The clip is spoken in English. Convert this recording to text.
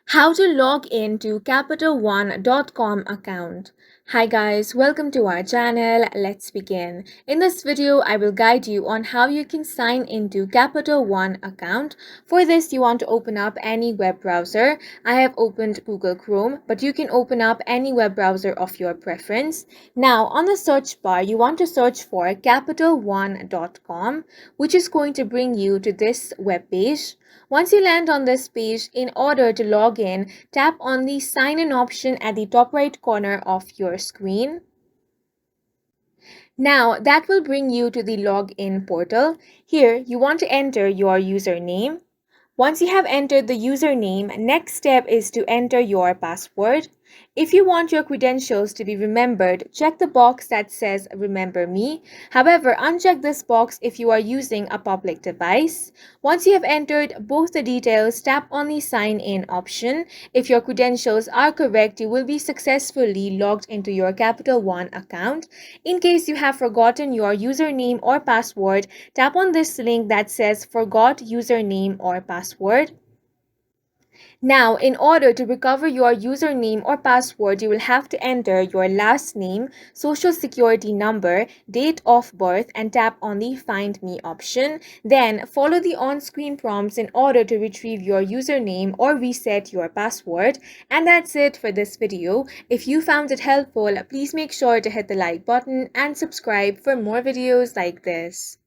How to log in to capitalone.com account. Hi guys, welcome to our channel. Let's begin. In this video, I will guide you on how you can sign into Capital One account. For this, you want to open up any web browser. I have opened Google Chrome, but you can open up any web browser of your preference. Now, on the search bar, you want to search for capitalone.com, which is going to bring you to this web page. Once you land on this page, in order to log in, tap on the sign in option at the top right corner of your screen. Now that will bring you to the login portal. Here you want to enter your username. Once you have entered the username, next step is to enter your password. If you want your credentials to be remembered, check the box that says Remember Me. However, uncheck this box if you are using a public device. Once you have entered both the details, tap on the Sign In option. If your credentials are correct, you will be successfully logged into your Capital One account. In case you have forgotten your username or password, tap on this link that says Forgot Username or Password. Now, in order to recover your username or password, you will have to enter your last name, social security number, date of birth, and tap on the Find Me option. Then, follow the on-screen prompts in order to retrieve your username or reset your password. And that's it for this video. If you found it helpful, please make sure to hit the like button and subscribe for more videos like this.